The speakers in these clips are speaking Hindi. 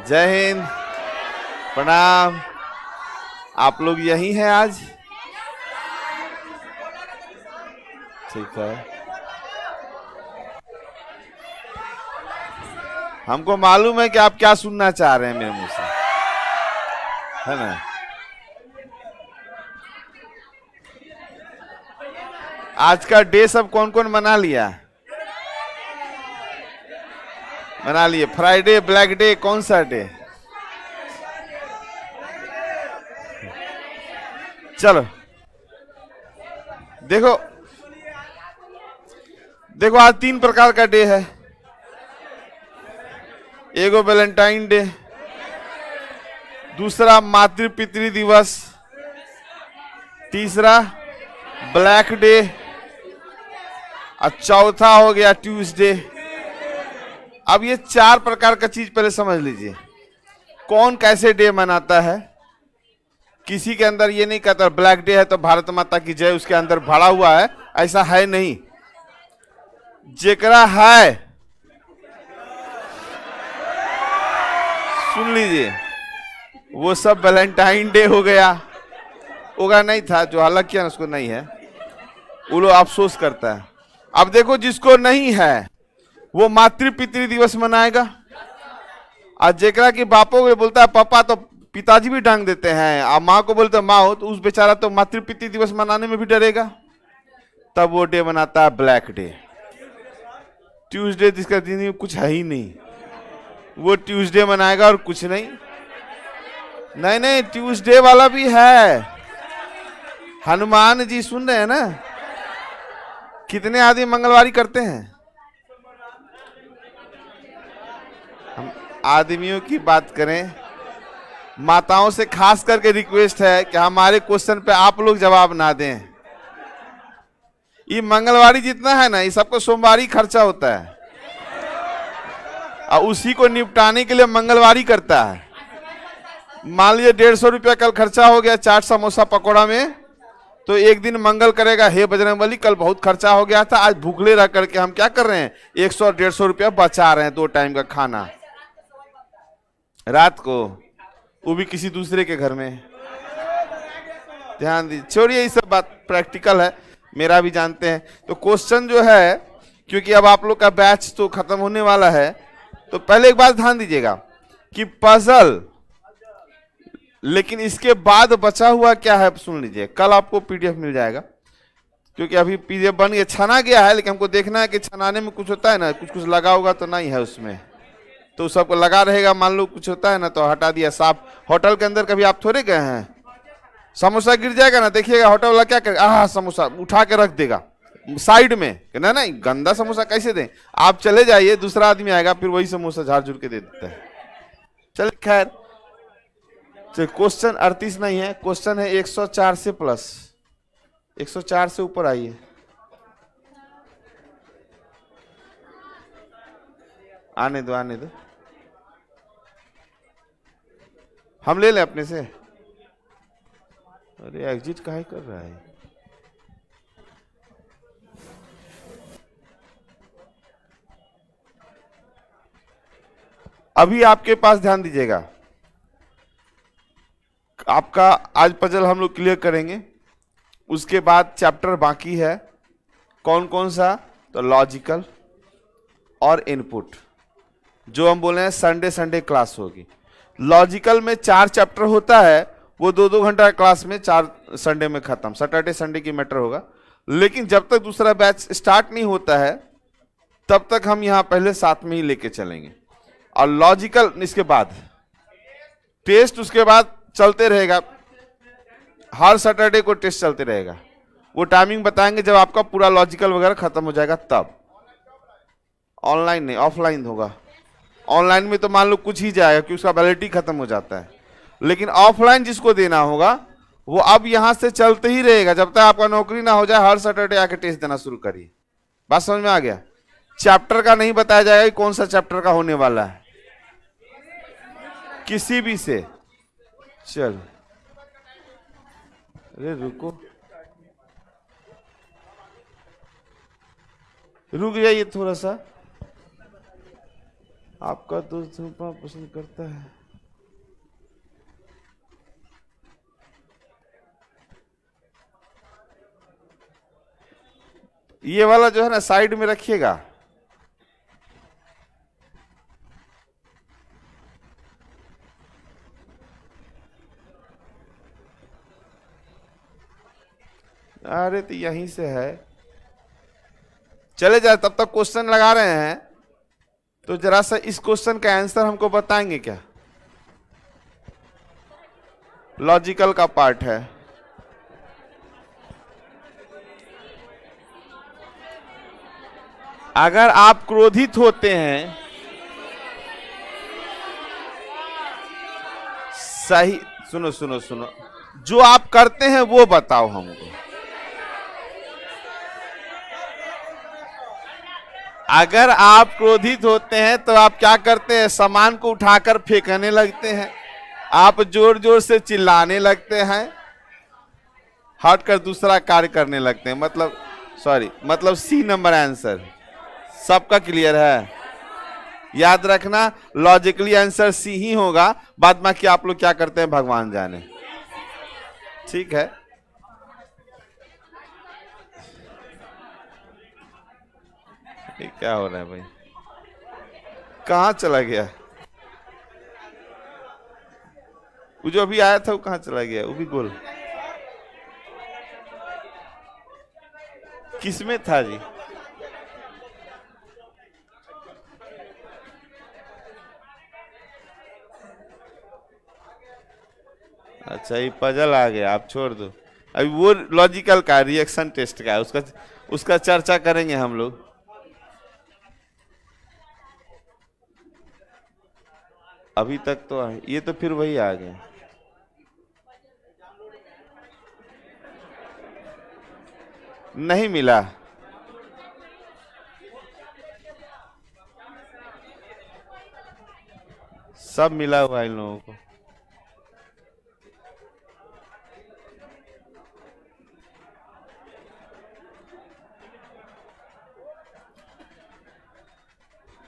जय हिंद, प्रणाम। आप लोग यही हैं आज? ठीक है। हमको मालूम है कि आप क्या सुनना चाह रहे हैं मेरे मुंह से, है ना? आज का डे सब कौन कौन मना लिया? मना लिए। फ्राइडे, ब्लैक डे, कौन सा डे? चलो देखो देखो, आज 3 प्रकार का डे है। एगो वैलेंटाइन डे, दूसरा मातृ पितृ दिवस, तीसरा ब्लैक डे और चौथा हो गया ट्यूसडे। अब ये 4 प्रकार का चीज पहले समझ लीजिए, कौन कैसे डे मनाता है। किसी के अंदर ये नहीं कहता ब्लैक डे है तो भारत माता की जय उसके अंदर भरा हुआ है, ऐसा है नहीं। जेकरा है सुन लीजिए, वो सब वैलेंटाइन डे हो गया। होगा नहीं था जो अलग किया ना, उसको नहीं है, वो लोग अफसोस करता है। अब देखो, जिसको नहीं है वो मातृ पितृ दिवस मनाएगा। आज जेकरा की बापों को बोलता है पापा तो पिताजी भी डांग देते हैं, और माँ को बोलते माँ हो, तो उस बेचारा तो मातृ पितृ दिवस मनाने में भी डरेगा। तब वो डे मनाता है ब्लैक डे। ट्यूसडे जिसका दिन कुछ है ही नहीं, वो ट्यूसडे मनाएगा और कुछ नहीं। नहीं नहीं, ट्यूसडे वाला भी है। हनुमान जी सुन रहे हैं ना? कितने आदमी मंगलवारी करते हैं? हम आदमियों की बात करें, माताओं से खास करके रिक्वेस्ट है कि हमारे क्वेश्चन पे आप लोग जवाब ना दें। ये मंगलवारी जितना है ना, ये सबको सोमवारी खर्चा होता है, और उसी को निपटाने के लिए मंगलवारी करता है। मान लीजिए 150 रुपया कल खर्चा हो गया चाट समोसा पकौड़ा में, तो एक दिन मंगल करेगा, हे बजरंगबली कल बहुत खर्चा हो गया था, आज भूखले रह करके हम क्या कर रहे हैं, 100-150 रुपया बचा रहे हैं 2 टाइम का खाना रात को, वो भी किसी दूसरे के घर में। ध्यान दीजिए, छोड़िए ये सब बात, प्रैक्टिकल है, मेरा भी जानते हैं। तो क्वेश्चन जो है, क्योंकि अब आप लोग का बैच तो खत्म होने वाला है, तो पहले एक बात ध्यान दीजिएगा कि पजल, लेकिन इसके बाद बचा हुआ क्या है सुन लीजिए। कल आपको पीडीएफ मिल जाएगा, क्योंकि अभी पीडीएफ बन गया, छना गया है, लेकिन हमको देखना है कि छनाने में कुछ होता है ना, कुछ कुछ लगा होगा तो नहीं है उसमें, तो सबको लगा रहेगा। मान लो कुछ होता है ना तो हटा दिया साफ। होटल के अंदर कभी आप थोड़े गए हैं, समोसा गिर जाएगा ना, देखिएगा होटल वाला क्या करेगा, समोसा उठा के रख देगा साइड में, ना नहीं गंदा समोसा कैसे दें। आप चले जाइए, दूसरा आदमी आएगा, फिर वही समोसा झाड़ झूड़ के दे देता है। चल खैर, तो क्वेश्चन 38 नहीं है, क्वेश्चन है 104 से प्लस, 104 से ऊपर आइए। आने दो आने दो, हम ले लें अपने से। अरे एग्जिट काहे कर रहा है? अभी आपके पास ध्यान दीजिएगा, आपका आज पजल हम लोग क्लियर करेंगे, उसके बाद चैप्टर बाकी है। कौन कौन सा? तो लॉजिकल और इनपुट, जो हम बोले हैं संडे संडे क्लास होगी। लॉजिकल में 4 चैप्टर होता है, वो 2-2 घंटा क्लास में 4 संडे में खत्म, सैटरडे संडे की मैटर होगा। लेकिन जब तक दूसरा बैच स्टार्ट नहीं होता है तब तक हम यहां पहले साथ में ही लेके चलेंगे। और लॉजिकल इसके बाद टेस्ट, उसके बाद चलते रहेगा, हर सैटरडे को टेस्ट चलते रहेगा। वो टाइमिंग बताएंगे जब आपका पूरा लॉजिकल वगैरह खत्म हो जाएगा, तब ऑनलाइन नहीं ऑफलाइन होगा। ऑनलाइन में तो मान लो कुछ ही जाएगा कि उसका वैलिडिटी खत्म हो जाता है, लेकिन ऑफलाइन जिसको देना होगा वो अब यहां से चलते ही रहेगा जब तक आपका नौकरी ना हो जाए। हर सैटरडे आके टेस्ट देना शुरू करिए। बात समझ में आ गया? चैप्टर का नहीं बताया जाएगा कि कौन सा चैप्टर का होने वाला है, किसी भी से। चल अरे रुको, रुक जाइए थोड़ा सा। आपका दोस्त धूम्रपान पसंद करता है। ये वाला जो है ना साइड में रखिएगा। अरे तो यहीं से है, चले जाए। तब तक क्वेश्चन लगा रहे हैं, तो जरा सा इस क्वेश्चन का आंसर हमको बताएंगे क्या? लॉजिकल का पार्ट है। अगर आप क्रोधित होते हैं, सही सुनो सुनो सुनो, जो आप करते हैं वो बताओ हमको। अगर आप क्रोधित होते हैं तो आप क्या करते हैं? सामान को उठाकर फेंकने लगते हैं, आप जोर जोर से चिल्लाने लगते हैं, हटकर दूसरा कार्य करने लगते हैं। मतलब सी नंबर आंसर। सबका क्लियर है? याद रखना, लॉजिकली आंसर सी ही होगा, बाद बाकी आप लोग क्या करते हैं भगवान जाने। ठीक है, ये क्या हो रहा है भाई? कहाँ चला गया? वो जो अभी आया था वो कहाँ चला गया? वो भी बोल, किसमें था जी? अच्छा, ये पजल आ गया, आप छोड़ दो। अभी वो लॉजिकल का रिएक्शन टेस्ट का है, उसका चर्चा करेंगे हम लोग। अभी तक तो ये तो फिर वही आ गया। नहीं मिला, सब मिला हुआ इन लोगों को।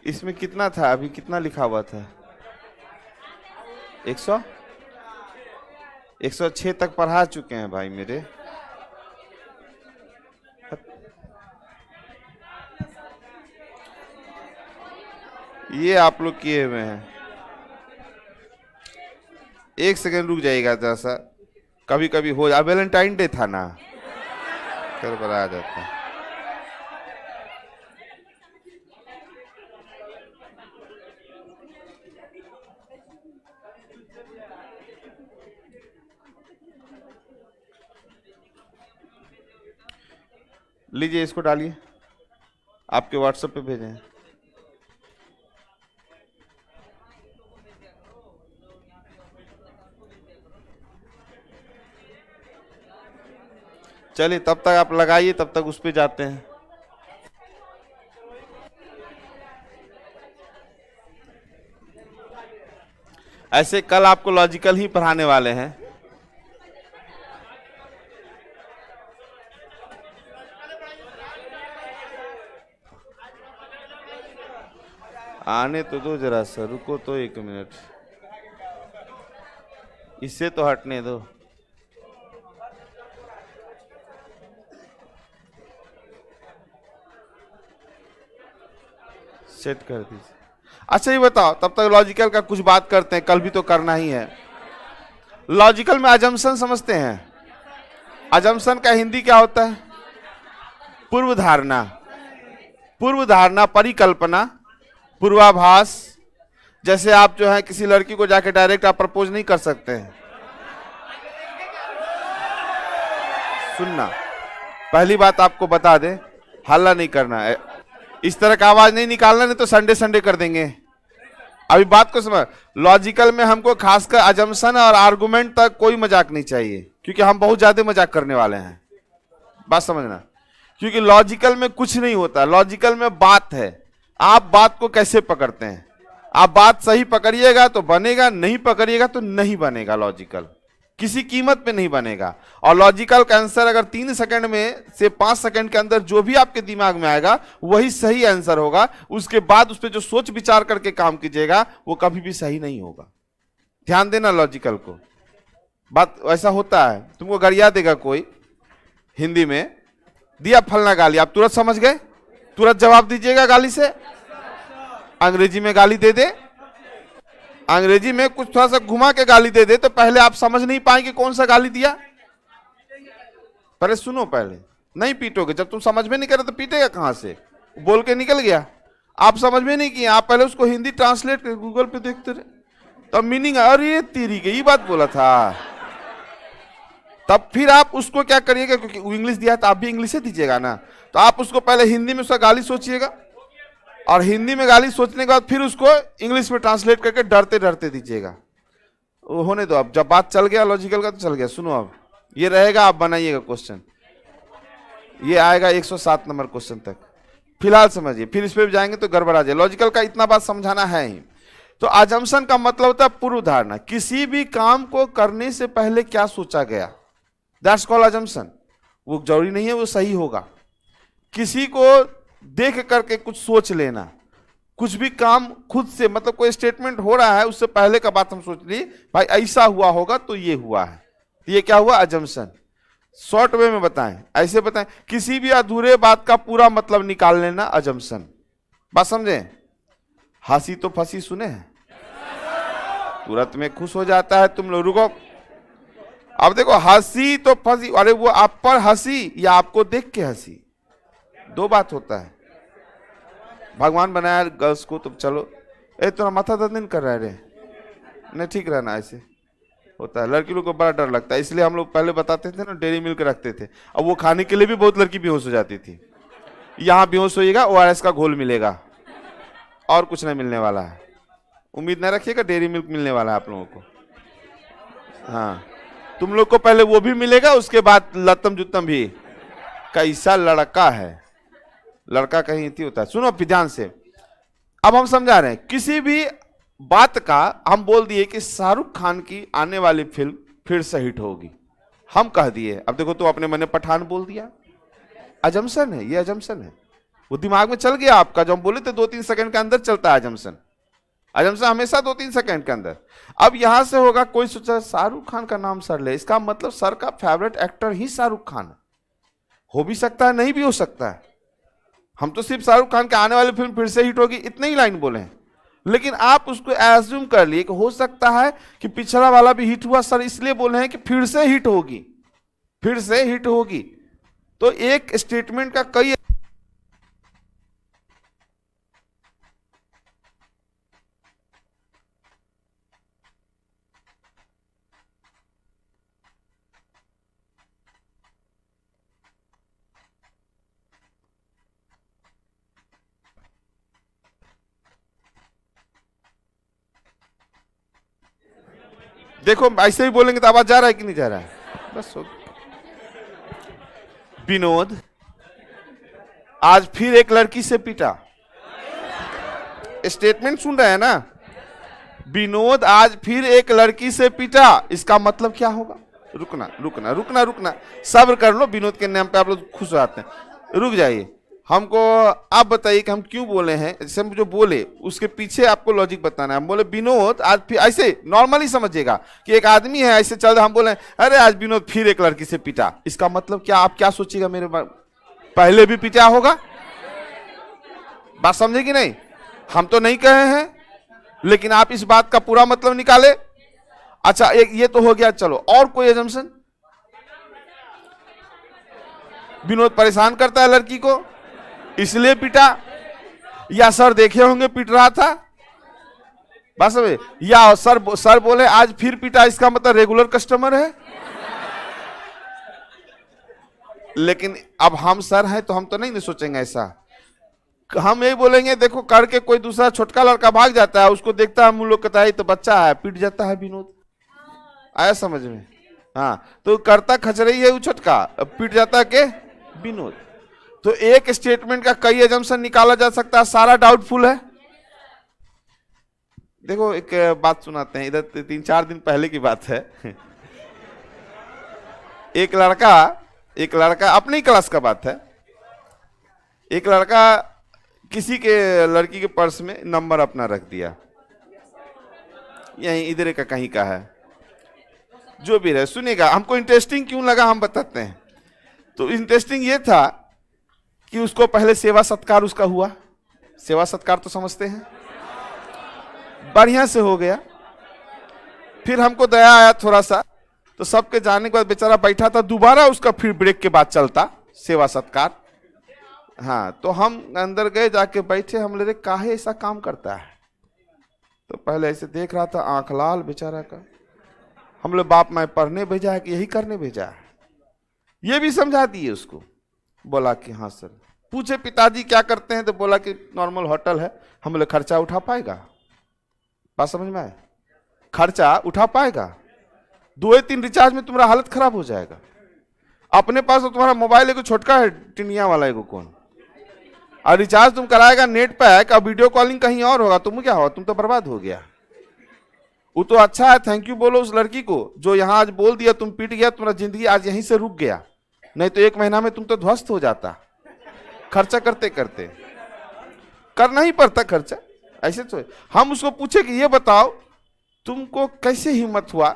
इसमें कितना था? अभी कितना लिखा हुआ था? 106 तक पढ़ा चुके हैं भाई मेरे। ये आप लोग किए हुए हैं। एक सेकंड रुक जाइएगा जरा सा, कभी कभी हो जा। वैलेंटाइन डे था ना, फिर बता जाता है। लीजिए, इसको डालिए, आपके व्हाट्सएप पे भेजे हैं। चलिए, तब तक आप लगाइए, तब तक उस पे जाते हैं। ऐसे कल आपको लॉजिकल ही पढ़ाने वाले हैं। आने तो दो, जरा सा रुको तो 1 मिनट, इससे तो हटने दो। सेट कर दीजिए। अच्छा, ये बताओ, तब तक लॉजिकल का कुछ बात करते हैं, कल भी तो करना ही है। लॉजिकल में अजम्पशन समझते हैं? अजम्पशन का हिंदी क्या होता है? पूर्व धारणा। पूर्व धारणा, परिकल्पना, पूर्वाभास। जैसे आप जो है किसी लड़की को जाके डायरेक्ट आप प्रपोज नहीं कर सकते हैं। सुनना, पहली बात आपको बता दें, हल्ला नहीं करना है, इस तरह का आवाज नहीं निकालना, नहीं तो संडे संडे कर देंगे। अभी बात को समझ। लॉजिकल में हमको खासकर अजम्पशन और आर्गुमेंट तक कोई मजाक नहीं चाहिए, क्योंकि हम बहुत ज्यादा मजाक करने वाले हैं। बात समझना, क्योंकि लॉजिकल में कुछ नहीं होता। लॉजिकल में बात है, आप बात को कैसे पकड़ते हैं। आप बात सही पकड़िएगा तो बनेगा, नहीं पकड़िएगा तो नहीं बनेगा लॉजिकल। किसी कीमत पे नहीं बनेगा। और लॉजिकल का आंसर अगर 3 सेकंड में से 5 सेकंड के अंदर जो भी आपके दिमाग में आएगा वही सही आंसर होगा। उसके बाद उस पर जो सोच विचार करके काम कीजिएगा वो कभी भी सही नहीं होगा। ध्यान देना लॉजिकल को। बात ऐसा होता है, तुमको गरिया देगा कोई, हिंदी में दिया फलना गाली, आप तुरंत समझ गए, तुरंत जवाब दीजिएगा गाली से। अंग्रेजी में गाली दे दे, अंग्रेजी में कुछ थोड़ा सा घुमा के गाली दे दे तो पहले आप समझ नहीं पाएंगे कौन सा गाली दिया। पहले सुनो, पहले नहीं पीटोगे, जब तुम समझ में नहीं करे तो पीटेगा कहां से, बोल के निकल गया, आप समझ में नहीं किया, आप पहले उसको हिंदी ट्रांसलेट गूगल पे देखते रहे, तब मीनिंग अरे तेरी की बात बोला था, तब फिर आप उसको क्या करिएगा, क्योंकि वो इंग्लिश दिया तो आप भी इंग्लिश से दीजिएगा ना, तो आप उसको पहले हिंदी में उसका गाली सोचिएगा और हिंदी में गाली सोचने के बाद फिर उसको इंग्लिश में ट्रांसलेट करके डरते डरते दीजिएगा। होने दो, अब जब बात चल गया लॉजिकल का तो चल गया। सुनो, अब ये रहेगा, आप बनाइएगा क्वेश्चन, ये आएगा 107 नंबर क्वेश्चन तक, फिलहाल समझिए, फिर इस पे भी जाएंगे तो गड़बड़ा जाए। लॉजिकल का इतना बात समझाना है ही। तो अजम्पशन का मतलब होता है पूर्व धारणा, किसी भी काम को करने से पहले क्या सोचा गया, दैट्स कॉल्ड अजम्पशन। वो जरूरी नहीं है वो सही होगा, किसी को देख करके कुछ सोच लेना, कुछ भी काम खुद से, मतलब कोई स्टेटमेंट हो रहा है उससे पहले का बात हम सोच ली भाई ऐसा हुआ होगा तो ये हुआ है, तो ये क्या हुआ, अजम्पशन। शॉर्ट वे में बताएं, ऐसे बताएं, किसी भी अधूरे बात का पूरा मतलब निकाल लेना, अजम्पशन। बात समझे, हंसी तो फंसी सुने हैं, तुरंत में खुश हो जाता है तुम लोग, रुको अब देखो, हंसी तो फंसी, अरे वो आप पर हंसी या आपको देख के हंसी, दो बात होता है। भगवान बनाया गर्ल्स को, तुम चलो ए तुम्हारा माथा दर्द नहीं कर रहा है रे, नहीं ठीक रहना, ऐसे होता है। लड़की लोग को बड़ा डर लगता है, इसलिए हम लोग पहले बताते थे ना डेयरी मिल्क रखते थे, अब वो खाने के लिए भी बहुत लड़की बेहोश हो जाती थी। यहाँ बेहोश होइएगा, ORS का घोल मिलेगा और कुछ नहीं मिलने वाला है, उम्मीद न रखिएगा डेयरी मिल्क मिलने वाला है आप लोगों को। हाँ, तुम लोग को पहले वो भी मिलेगा, उसके बाद लतम जुतम भी। कैसा लड़का है, लड़का कहीं इतनी होता है। सुनो ध्यान से, अब हम समझा रहे हैं, किसी भी बात का हम बोल दिए कि शाहरुख खान की आने वाली फिल्म फिर से हिट होगी, हम कह दिए, अब देखो तो अपने मन में पठान बोल दिया, अजम्पशन है, ये अजम्पशन है, वो दिमाग में चल गया आपका, जो हम बोले थे 2-3 सेकंड के अंदर चलता है अजम्पशन, अजम्पशन हमेशा 2-3 सेकंड के अंदर। अब यहां से होगा, कोई सोचा शाहरुख खान का नाम सर ले, इसका मतलब सर का फेवरेट एक्टर ही शाहरुख खान है, हो भी सकता है नहीं भी हो सकता है, हम तो सिर्फ शाहरुख खान के आने वाली फिल्म फिर से हिट होगी इतने ही लाइन बोले हैं, लेकिन आप उसको एज्यूम कर लिए कि हो सकता है कि पिछला वाला भी हिट हुआ सर, इसलिए बोले हैं कि फिर से हिट होगी, फिर से हिट होगी। तो एक स्टेटमेंट का कई, देखो ऐसे ही बोलेंगे तो आवाज जा रहा है कि नहीं जा रहा है, बस हो। विनोद आज फिर एक लड़की से पीटा, स्टेटमेंट सुन रहे हैं ना, विनोद आज फिर एक लड़की से पीटा, इसका मतलब क्या होगा, रुकना रुकना रुकना रुकना, सब्र कर लो, विनोद के नाम पे आप लोग खुश हो जाते हैं, रुक जाइए, हमको आप बताइए कि हम क्यों बोले हैं, जैसे हम जो बोले उसके पीछे आपको लॉजिक बताना है। हम बोले विनोद आज फिर, ऐसे नॉर्मली समझिएगा कि एक आदमी है ऐसे चल रहा, हम बोले अरे आज विनोद फिर एक लड़की से पीटा, इसका मतलब क्या, आप क्या सोचिएगा, मेरे पहले भी पीटा होगा, बात समझे कि नहीं, हम तो नहीं कहे हैं, लेकिन आप इस बात का पूरा मतलब निकाले। अच्छा एक ये तो हो गया, चलो और कोई अजम्पशन, विनोद परेशान करता है लड़की को इसलिए पीटा, या सर देखे होंगे पीट रहा था, बस या सर बोले आज फिर पीटा, इसका मतलब रेगुलर कस्टमर है। लेकिन अब हम सर हैं तो हम तो नहीं सोचेंगे ऐसा, हम यही बोलेंगे देखो करके कोई दूसरा छोटका लड़का भाग जाता है, उसको देखता है हम लोग कहता है तो बच्चा है, पीट जाता है विनोद, आया समझ में, हाँ तो करता खचरई है वो छोटका, पीट जाता है के विनोद। तो एक स्टेटमेंट का कई अजम्पशन निकाला जा सकता है, सारा डाउटफुल है। देखो एक बात सुनाते हैं, इधर 3-4 दिन पहले की बात है, एक लड़का अपनी क्लास का बात है, एक लड़का किसी के लड़की के पर्स में नंबर अपना रख दिया, यहीं इधर का कहीं का है, जो भी रहे सुनिएगा, हमको इंटरेस्टिंग क्यों लगा हम बताते हैं। तो इंटरेस्टिंग ये था कि उसको पहले सेवा सत्कार उसका हुआ, सेवा सत्कार तो समझते हैं, बढ़िया से हो गया। फिर हमको दया आया थोड़ा सा, तो सबके जाने के बाद बेचारा बैठा था, दोबारा उसका फिर ब्रेक के बाद चलता सेवा सत्कार। हाँ, तो हम अंदर गए, जाके बैठे, हम ले काहे ऐसा काम करता है। तो पहले ऐसे देख रहा था, आंख लाल बेचारा का। हम लोग बाप मैं पढ़ने भेजा है कि यही करने भेजा है, ये भी समझा दिए उसको। बोला कि हाँ सर। पूछे पिताजी क्या करते हैं, तो बोला कि नॉर्मल होटल है। हम लोग खर्चा उठा पाएगा, बात समझ में आए, खर्चा उठा पाएगा? 2-3 रिचार्ज में तुम्हारा हालत खराब हो जाएगा। अपने पास तो तुम्हारा मोबाइल एगो छोटका है, टिनिया वाला एगो कौन, और रिचार्ज तुम कराएगा नेट पैक, और वीडियो कॉलिंग कहीं और होगा, तुम क्या होगा, तुम तो बर्बाद हो गया। वो तो अच्छा है, थैंक यू बोलो उस लड़की को जो यहाँ आज बोल दिया, तुम पिट गया, तुम्हारा जिंदगी आज यहीं से रुक गया, नहीं तो 1 महीना में तुम तो ध्वस्त हो जाता। खर्चा करते करते करना ही पड़ता खर्चा, ऐसे तो। हम उसको पूछे कि ये बताओ तुमको कैसे हिम्मत हुआ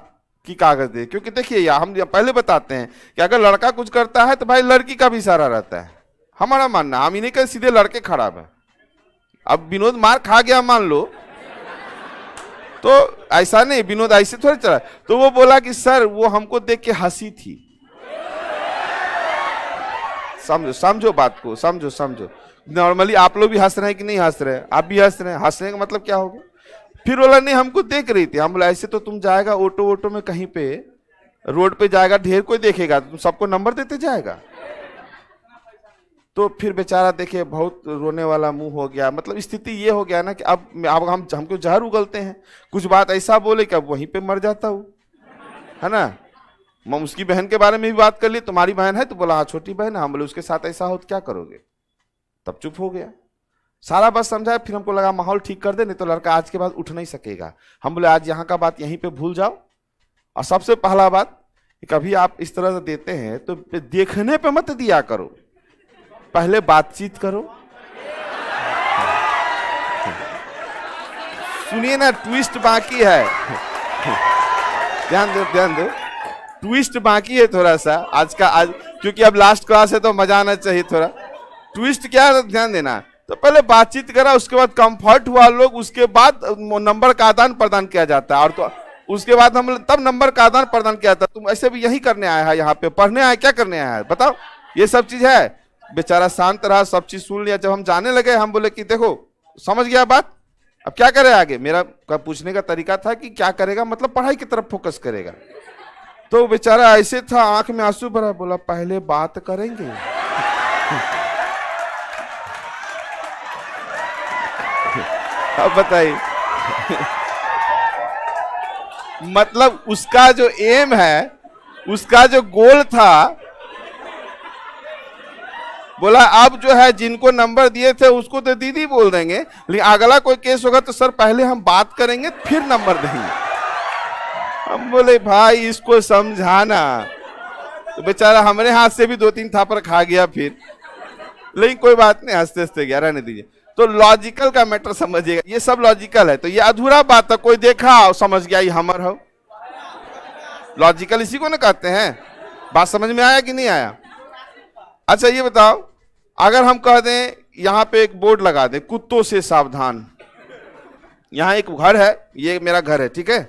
कि कागज दे, क्योंकि देखिए यार, हम पहले बताते हैं कि अगर लड़का कुछ करता है तो भाई लड़की का भी इशारा रहता है, हमारा मानना। हम इन्हें कहते सीधे लड़के खराब है। अब विनोद मार खा गया मान लो, तो ऐसा नहीं, विनोद ऐसे थोड़े चला। तो वो बोला कि सर वो हमको देख के हंसी थी। समझो बात को, समझो। नॉर्मली आप लोग भी हंस रहे हैं कि नहीं हंस रहे हैं? आप भी हंस रहे हैं, हंसने का मतलब क्या होगा? फिर बोला नहीं हमको देख रही थी। हम बोला ऐसे तो तुम जाएगा ऑटो में कहीं पे रोड पे जाएगा, ढेर कोई देखेगा, तुम सबको नंबर देते जाएगा। तो फिर बेचारा देखे बहुत रोने वाला मुंह हो गया। मतलब स्थिति ये हो गया ना कि अब हमको जहर उगलते हैं, कुछ बात ऐसा बोले कि अब वहीं पे मर जाता हूँ, है ना। मैं उसकी बहन के बारे में भी बात कर ली, तुम्हारी बहन है, तो बोला हाँ छोटी बहन है। हम बोले उसके साथ ऐसा हो तो क्या करोगे, तब चुप हो गया। सारा बात समझाया, फिर हमको लगा माहौल ठीक कर दे, नहीं तो लड़का आज के बाद उठ नहीं सकेगा। हम बोले आज यहाँ का बात यहीं पे भूल जाओ, और सबसे पहला बात कभी आप इस तरह से देते हैं तो देखने पे मत दिया करो, पहले बातचीत करो। सुनिए ना, ट्विस्ट बाकी है, ध्यान दो, ट्विस्ट बाकी है थोड़ा सा आज क्योंकि अब लास्ट क्लास है तो मजा आना चाहिए थोड़ा। ट्विस्ट क्या है ध्यान देना। तो पहले बातचीत करा, उसके बाद कंफर्ट हुआ लोग, उसके बाद नंबर का आदान प्रदान किया जाता है, और तो उसके बाद हम तब नंबर का आदान प्रदान किया जाता। तुम ऐसे भी यही करने आया है, यहाँ पे पढ़ने आया, क्या करने आया है बताओ, ये सब चीज है। बेचारा शांत रहा, सब चीज सुन लिया। जब हम जाने लगे, हम बोले कि देखो समझ गया बात, अब क्या करे आगे। मेरा पूछने का तरीका था कि क्या करेगा, मतलब पढ़ाई की तरफ फोकस करेगा। तो बेचारा ऐसे था, आंख में आंसू भरा, बोला पहले बात करेंगे। अब बताइए, मतलब उसका जो एम है, उसका जो गोल था, बोला अब जो है जिनको नंबर दिए थे उसको तो दीदी बोल देंगे, लेकिन अगला कोई केस होगा तो सर पहले हम बात करेंगे फिर नंबर देंगे। हम बोले भाई इसको समझाना, तो बेचारा हमारे हाथ से भी 2-3 थापर खा गया फिर, लेकिन कोई बात नहीं, हंसते हंसते गया, रहने दीजिए। तो लॉजिकल का मैटर समझिएगा, ये सब लॉजिकल है। तो ये अधूरा बात है, कोई देखा और समझ गया ये हमर हो, लॉजिकल इसी को ना कहते हैं। बात समझ में आया कि नहीं आया? अच्छा ये बताओ, अगर हम कह दें यहाँ पे एक बोर्ड लगा दें, कुत्तों से सावधान। यहाँ एक घर है, ये मेरा घर है, ठीक है,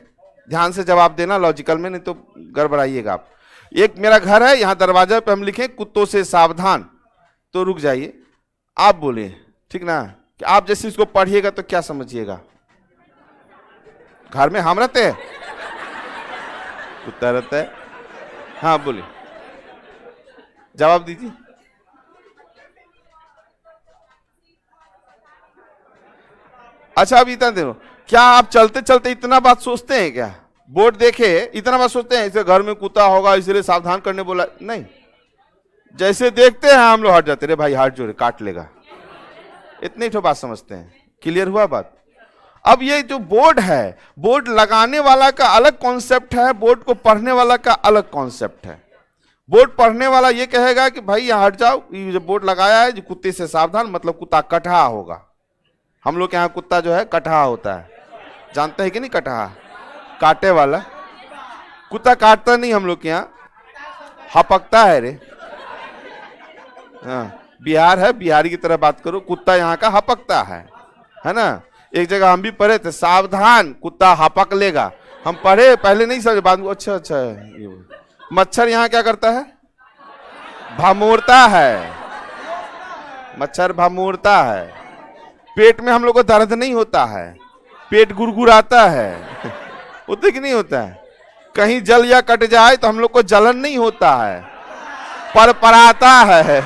ध्यान से जवाब देना लॉजिकल में, नहीं तो गड़बड़ाइएगा आप। एक मेरा घर है, यहाँ दरवाजा पे हम लिखें कुत्तों से सावधान, तो रुक जाइए, आप बोले ठीक ना, कि आप जैसे इसको पढ़िएगा तो क्या समझिएगा, घर में हम रहते हैं, कुत्ता रहता है। हाँ बोलिए, जवाब दीजिए। अच्छा अब इतना देखो, क्या आप चलते चलते इतना बात सोचते हैं क्या? बोर्ड देखे इतना बात सोचते हैं इसे घर में कुत्ता होगा इसलिए सावधान करने बोला? नहीं, जैसे देखते हैं हम लोग हट जाते, रे भाई हाथ जोड़े काट लेगा, इतनी तो बात समझते हैं। क्लियर हुआ बात? अब ये जो बोर्ड है, बोर्ड लगाने वाला का अलग कॉन्सेप्ट है, बोर्ड को पढ़ने वाला का अलग कॉन्सेप्ट है। बोर्ड पढ़ने वाला ये कहेगा कि भाई यहाँ हट जाओ, ये जो बोर्ड लगाया है, जो कुत्ते से सावधान, मतलब कुत्ता कटहा होगा। हम लोग के यहाँ कुत्ता जो है कटहा होता है, जानते हैं कि नहीं? कटहा काटे वाला कुत्ता काटता नहीं हम लोग के यहाँ, हपकता है रे। हाँ, बिहार है, बिहारी की तरह बात करो। कुत्ता यहाँ का हपकता है ना। एक जगह हम भी पढ़े थे, सावधान कुत्ता हपक लेगा। हम पढ़े, पहले नहीं समझे, बाद में अच्छा अच्छा है। मच्छर यहाँ क्या करता है? भमोरता है। मच्छर भमोरता है। पेट में हम लोग को दर्द नहीं होता है, पेट गुरगुराता है। होता कि नहीं होता है? कहीं जल या कट जाए तो हम लोग को जलन नहीं होता है, परपराता है।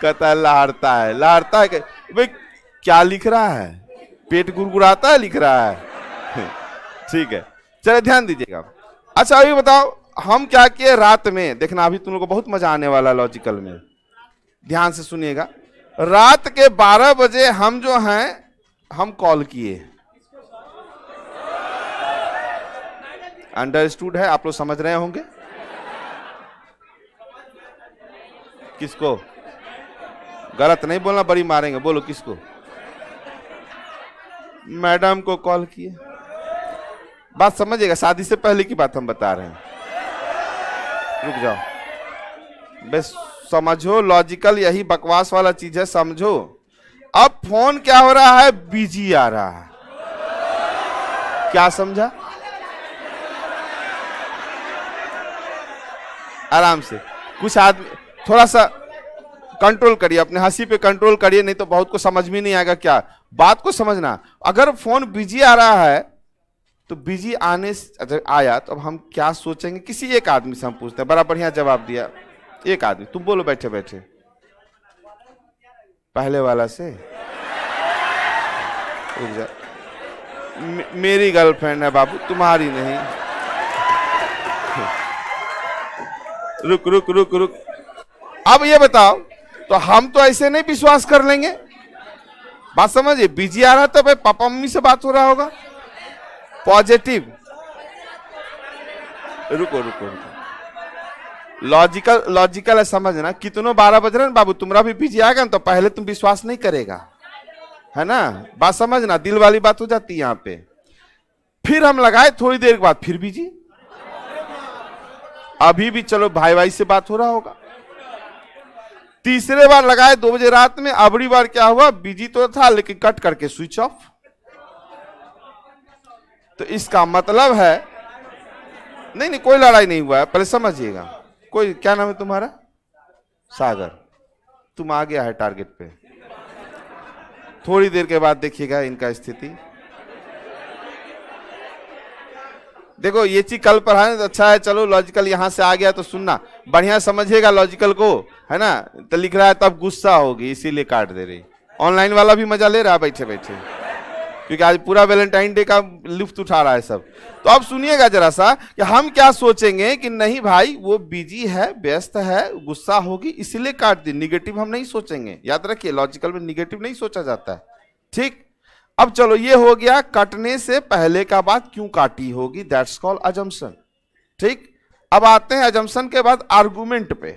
कहता है लहरता है, लहरता है। भाई क्या लिख रहा है? पेट गुरगुराता है लिख रहा है। ठीक है, चले ध्यान दीजिएगा। अच्छा अभी बताओ हम क्या किए रात में? देखना अभी तुम लोग को बहुत मजा आने वाला लॉजिकल में, ध्यान से सुनिएगा। रात के 12 बजे हम जो हैं हम कॉल किए। अंडरस्टूड है? आप लोग समझ रहे होंगे। किसको? गलत नहीं बोलना, बड़ी मारेंगे। बोलो किसको? मैडम को कॉल किए। बात समझिएगा, शादी से पहले की बात हम बता रहे हैं। रुक जाओ बस, समझो लॉजिकल यही बकवास वाला चीज है, समझो। अब फोन क्या हो रहा है? बिजी आ रहा है। क्या समझा? आराम से, कुछ आदमी थोड़ा सा कंट्रोल करिए, अपने हंसी पे कंट्रोल करिए, नहीं तो बहुत को समझ में नहीं आएगा। क्या बात को समझना, अगर फोन बिजी आ रहा है तो बिजी आने से आया तो अब हम क्या सोचेंगे? किसी एक आदमी से हम पूछते हैं, बड़ा बढ़िया जवाब दिया एक आदमी। तुम बोलो बैठे बैठे। पहले वाला से मेरी गर्लफ्रेंड है बाबू, तुम्हारी नहीं। रुक रुक रुक रुक, अब ये बताओ, तो हम तो ऐसे नहीं विश्वास कर लेंगे। बात समझिए, बिजी आ रहा तो भाई पापा मम्मी से बात हो रहा होगा, पॉजिटिव। रुको रुको रुको, लॉजिकल है, समझना। कितनों 12 बज रहे हैं बाबू, तुम्हारा भी बिजी आएगा ना तो पहले तुम विश्वास नहीं करेगा, है ना। बात समझना, दिल वाली बात हो जाती है यहाँ पे। फिर हम लगाए, थोड़ी देर के बाद फिर बिजी। अभी भी चलो भाई भाई से बात हो रहा होगा। तीसरे बार लगाए 2 बजे रात में, अबड़ी बार क्या हुआ? बिजी तो था लेकिन कट करके स्विच ऑफ। तो इसका मतलब है नहीं नहीं, कोई लड़ाई नहीं हुआ है, पहले समझिएगा। कोई, क्या नाम है तुम्हारा? सागर। तुम आ गया है टारगेट पे। थोड़ी देर के बाद देखिएगा इनका स्थिति। देखो ये चीज कल पढ़ाने तो अच्छा है, चलो लॉजिकल यहां से आ गया तो सुनना बढ़िया समझिएगा लॉजिकल को, है ना। तो लिख रहा है तब गुस्सा होगी इसीलिए काट दे रही। ऑनलाइन वाला भी मजा ले रहा है बैठे बैठे, क्योंकि आज पूरा वैलेंटाइन डे का लुत्फ उठा रहा है सब। तो अब सुनिएगा जरा सा कि हम क्या सोचेंगे कि नहीं भाई वो बिजी है, व्यस्त है, गुस्सा होगी इसलिए काट दी। निगेटिव हम नहीं सोचेंगे, याद रखिए लॉजिकल में निगेटिव नहीं सोचा जाता है। ठीक, अब चलो ये हो गया कटने से पहले का बात क्यों काटी होगी, दैट्स कॉल्ड अजम्पशन। ठीक, अब आते हैं अजम्पशन के बाद आर्गुमेंट पे।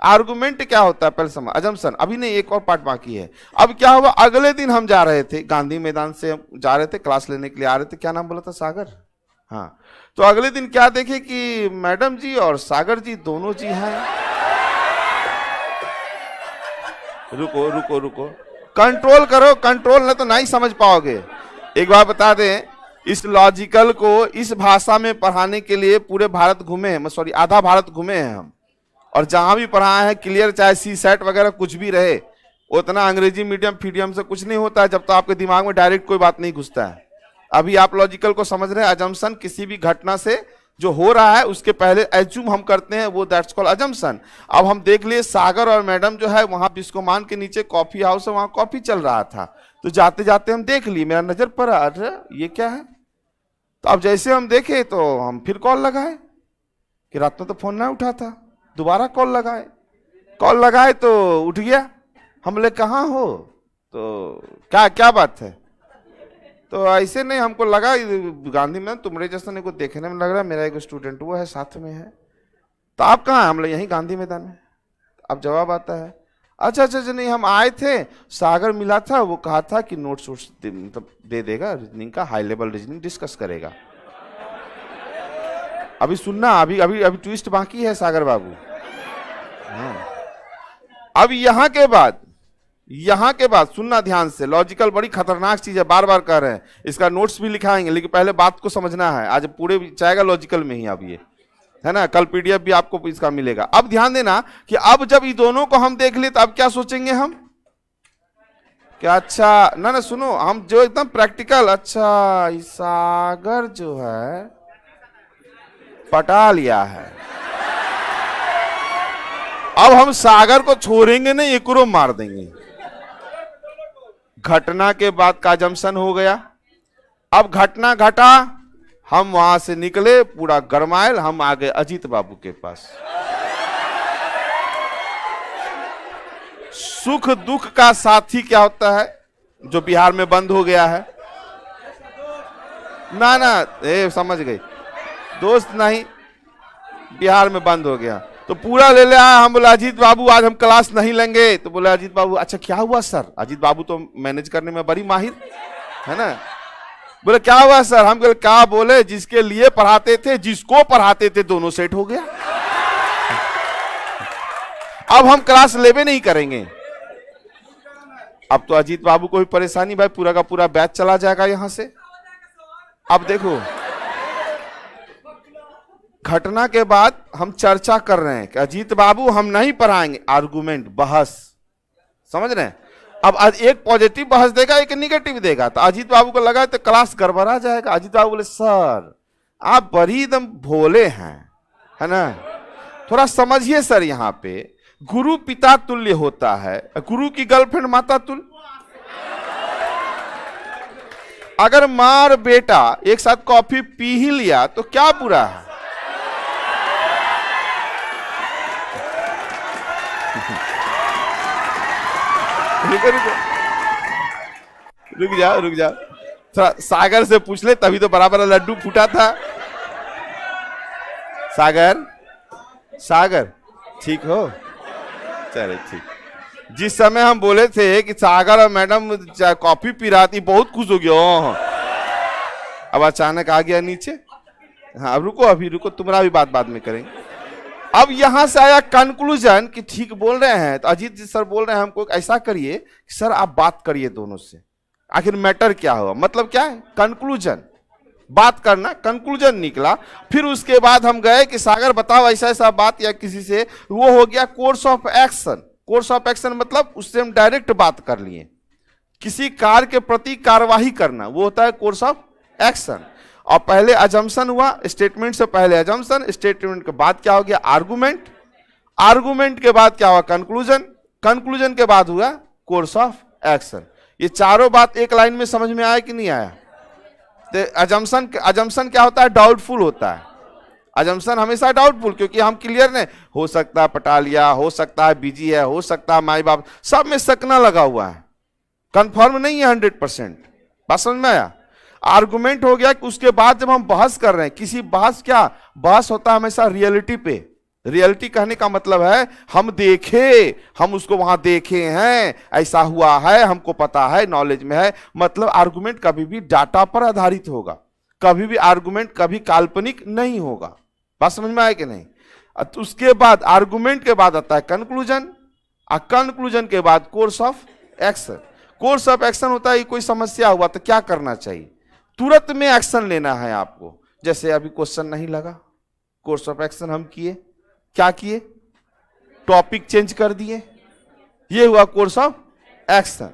आर्गुमेंट क्या होता है पहले समझ, अजम्पशन अभी नहीं, एक और पार्ट बाकी है। अब क्या हुआ, अगले दिन हम जा रहे थे गांधी मैदान से, जा रहे थे क्लास लेने के लिए, आ रहे थे, क्या नाम बोला था? सागर। हाँ, तो अगले दिन क्या देखे कि मैडम जी और सागर जी दोनों जी हैं। रुको रुको रुको, कंट्रोल करो, कंट्रोल न तो नहीं समझ पाओगे। एक बार बता दें, इस लॉजिकल को इस भाषा में पढ़ाने के लिए पूरे भारत घूमे हैं, सॉरी आधा भारत घूमे हैं हम, और जहां भी पढ़ाए हैं क्लियर, चाहे सी सेट वगैरह कुछ भी रहे, उतना अंग्रेजी मीडियम फीडियम से कुछ नहीं होता है जब तक आपके दिमाग में डायरेक्ट कोई बात नहीं घुसता है। अभी आप लॉजिकल को समझ रहे हैं, अजम्पशन किसी भी घटना से जो हो रहा है उसके पहले एज्यूम हम करते हैं, वो दैट्स कॉल्ड अजम्पशन। अब हम देख लिए सागर और मैडम जो है वहां बिस्कोमान के नीचे कॉफी हाउस है, वहां कॉफी चल रहा था, तो जाते जाते हम देख लिए, मेरा नजर पड़ा, अरे ये क्या है। तो अब जैसे हम देखे तो हम फिर कॉल लगाए कि रात में तो फोन ना उठा था, दोबारा कॉल लगाए तो उठ गया। हम बोले कहाँ हो, तो क्या बात है? तो ऐसे नहीं, हमको लगा गांधी में तुम्हारे जैसा नहीं को देखने में लग रहा है, मेरा एक स्टूडेंट वो है साथ में है। तो आप कहाँ हैं? हम लोग यहीं गांधी मैदान में। अब जवाब आता है अच्छा अच्छा अच्छा, नहीं हम आए थे, सागर मिला था, वो कहा था कि नोट्स मतलब दे देगा, रीजनिंग का हाई लेवल रीजनिंग डिस्कस करेगा। अभी सुनना, अभी अभी अभी ट्विस्ट बाकी है सागर बाबू। हाँ। अब यहाँ के बाद सुनना ध्यान से, लॉजिकल बड़ी खतरनाक चीज है, बार बार कह रहे हैं, इसका नोट्स भी लिखाएंगे, लेकिन पहले बात को समझना है। आज पूरे जाएगा लॉजिकल में ही, अब ये है ना, कल पीडीएफ भी आपको इसका मिलेगा। अब ध्यान देना कि अब जब ये दोनों को हम देख लिए तो अब क्या सोचेंगे हम, क्या अच्छा ना सुनो, हम जो एकदम प्रैक्टिकल, अच्छा सागर जो है पटा लिया है, अब हम सागर को छोड़ेंगे नहीं, एकरो मार देंगे। घटना के बाद का जंक्शन हो गया। अब घटना घटा, हम वहां से निकले पूरा गरमायल, हम आ गए अजीत बाबू के पास। सुख दुख का साथी क्या होता है जो बिहार में बंद हो गया है? ना ना, समझ गई, दोस्त नहीं, बिहार में बंद हो गया तो पूरा ले लिया। हम बोले अजीत बाबू आज हम क्लास नहीं लेंगे, तो बोले अजीत बाबू अच्छा क्या हुआ सर? अजीत बाबू तो मैनेज करने में बड़ी माहिर है ना। बोले क्या हुआ सर? हम बोले क्या बोले, जिसके लिए पढ़ाते थे जिसको पढ़ाते थे दोनों सेट हो गया, अब हम क्लास लेवे नहीं करेंगे। अब तो अजीत बाबू को भी परेशानी, भाई पूरा का पूरा बैच चला जाएगा यहां से। अब देखो घटना के बाद हम चर्चा कर रहे हैं कि अजीत बाबू हम नहीं पढ़ाएंगे, आर्गुमेंट, बहस, समझ रहे हैं। अब एक पॉजिटिव बहस देगा, एक नेगेटिव देगा, तो अजीत बाबू को लगा तो क्लास गड़बड़ा जाएगा। अजीत बाबू बोले सर आप बड़ी एकदम भोले हैं, है ना, थोड़ा समझिए सर, यहाँ पे गुरु पिता तुल्य होता है, गुरु की गर्लफ्रेंड माता तुल्य। अगर माँ और बेटा एक साथ कॉफी पी ही लिया तो क्या बुरा है? रुक जाओ थोड़ा, सागर से पूछ ले, तभी तो बराबर लड्डू फूटा था। सागर ठीक हो? चले ठीक। जिस समय हम बोले थे कि सागर और मैडम कॉफी पी रहा थी, बहुत खुश हो गया, अब अचानक आ गया नीचे। हाँ रुको, अभी रुको, तुम्हारा भी बाद में करेंगे। अब यहां से आया कंक्लूजन कि ठीक बोल रहे हैं, तो अजीत जी सर बोल रहे हैं हमको ऐसा करिए सर, आप बात करिए दोनों से, आखिर मैटर क्या हुआ, मतलब क्या है कंक्लूजन, बात करना, कंक्लूजन निकला। फिर उसके बाद हम गए कि सागर बताओ ऐसा ऐसा बात, या किसी से, वो हो गया course of action. Course of action मतलब उससे हम डायरेक्ट बात कर लिए, किसी कार्य के प्रति कार्यवाही करना, वो होता है कोर्स ऑफ एक्शन। और पहले अजम्पशन हुआ, स्टेटमेंट से पहले अजम्पशन, स्टेटमेंट के बाद क्या हो गया आर्गुमेंट, आर्गुमेंट के बाद क्या हुआ कंक्लूजन, कंक्लूजन के बाद हुआ कोर्स ऑफ एक्शन। ये चारों बात एक लाइन में समझ में आया कि नहीं आया? तो अजम्पशन क्या होता है? डाउटफुल होता है। अजम्पशन हमेशा डाउटफुल, क्योंकि हम क्लियर नहीं, हो सकता है पटा लिया, हो सकता है बिजी है, हो सकता है माई बाप, सब में सकना लगा हुआ है, कंफर्म नहीं है 100%। बात समझ में आया? आर्गुमेंट हो गया कि उसके बाद जब हम बहस कर रहे हैं, किसी बहस, क्या बहस होता है हमेशा रियलिटी पे। रियलिटी कहने का मतलब है हम देखे, हम उसको वहां देखे हैं, ऐसा हुआ है, हमको पता है, नॉलेज में है। मतलब आर्गुमेंट कभी भी डाटा पर आधारित होगा, कभी भी आर्गुमेंट कभी काल्पनिक नहीं होगा। बात समझ में आया कि नहीं? तो उसके बाद आर्गुमेंट के बाद आता है कंक्लूजन, और कंक्लूजन के बाद course of action. Course of action होता है कोई समस्या हुआ तो क्या करना चाहिए, तुरंत में एक्शन लेना है आपको। जैसे अभी क्वेश्चन नहीं लगा, कोर्स ऑफ एक्शन हम किए, क्या किए, टॉपिक चेंज कर दिए, ये हुआ कोर्स ऑफ एक्शन।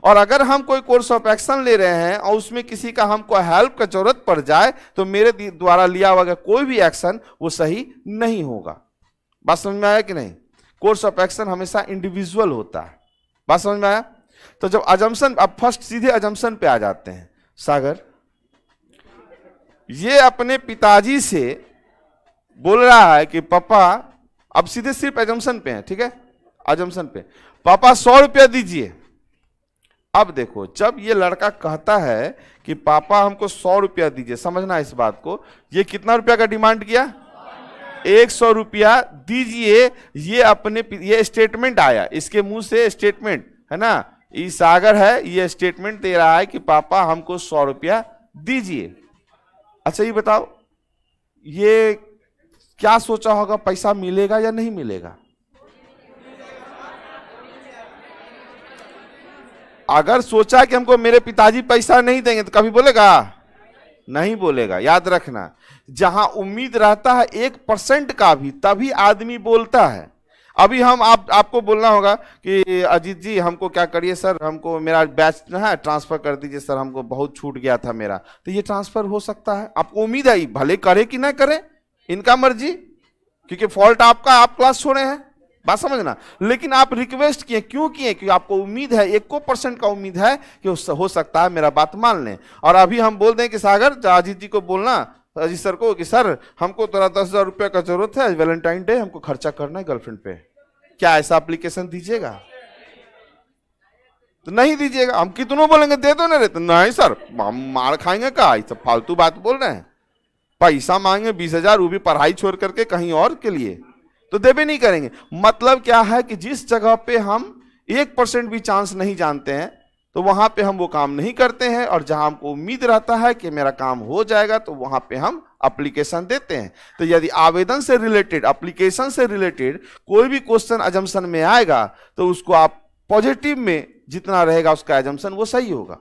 और अगर हम कोई कोर्स ऑफ एक्शन ले रहे हैं और उसमें किसी का हमको हेल्प का जरूरत पड़ जाए, तो मेरे द्वारा लिया हुआ कोई भी एक्शन वो सही नहीं होगा। बात समझ में आया कि नहीं? कोर्स ऑफ एक्शन हमेशा इंडिविजुअल होता है। बात समझ में आया? तो जब अजम्पशन, अब फर्स्ट सीधे अजम्पशन पे आ जाते हैं। सागर ये अपने पिताजी से बोल रहा है कि पापा, अब सीधे सिर्फ अजम्पशन पे है, ठीक है, अजम्पशन पे, पापा 100 रुपया दीजिए। अब देखो, जब ये लड़का कहता है कि पापा हमको 100 रुपया दीजिए, समझना इस बात को, ये कितना रुपया का डिमांड किया? 100 रुपया दीजिए। ये स्टेटमेंट आया इसके मुंह से, स्टेटमेंट है ना, ये सागर है, ये स्टेटमेंट दे रहा है कि पापा हमको 100 रुपया दीजिए। अच्छा ये बताओ, ये क्या सोचा होगा, पैसा मिलेगा या नहीं मिलेगा? अगर सोचा कि हमको मेरे पिताजी पैसा नहीं देंगे तो कभी बोलेगा? नहीं बोलेगा। याद रखना, जहां उम्मीद रहता है 1% का भी, तभी आदमी बोलता है। अभी हम आपको बोलना होगा कि अजीत जी हमको क्या करिए सर, हमको मेरा बैच है ट्रांसफर कर दीजिए सर, हमको बहुत छूट गया था मेरा, तो ये ट्रांसफर हो सकता है। आपको उम्मीद है, भले करे कि ना करे, इनका मर्जी, क्योंकि फॉल्ट आपका, आप क्लास छोड़े हैं, बात समझना। लेकिन आप रिक्वेस्ट किए, क्यों किए? क्योंकि आपको उम्मीद है, 1% का उम्मीद है कि हो सकता है मेरा बात मान लें। और अभी हम बोल दें कि सागर अजीत जी को बोलना, अजीत सर को, कि सर हमको थोड़ा 10,000 रुपया का जरूरत है, वैलेंटाइन डे हमको खर्चा करना है गर्लफ्रेंड पे, क्या ऐसा एप्लीकेशन दीजिएगा? तो नहीं दीजिएगा। हम कितनों बोलेंगे दे दो ना रे, तो नहीं सर हम मार खाएंगे का, सब फालतू बात बोल रहे हैं। पैसा मांगे 20,000, वो भी पढ़ाई छोड़ करके कहीं और के लिए, तो देवे नहीं करेंगे। मतलब क्या है कि जिस जगह पे हम 1% भी चांस नहीं जानते हैं, तो वहां पे हम वो काम नहीं करते हैं। और जहां हमको उम्मीद रहता है कि मेरा काम हो जाएगा, तो वहां पे हम एप्लीकेशन देते हैं। तो यदि आवेदन से रिलेटेड, एप्लीकेशन से रिलेटेड कोई भी क्वेश्चन अजम्पशन में आएगा, तो उसको आप पॉजिटिव में जितना रहेगा उसका अजम्पशन वो सही होगा।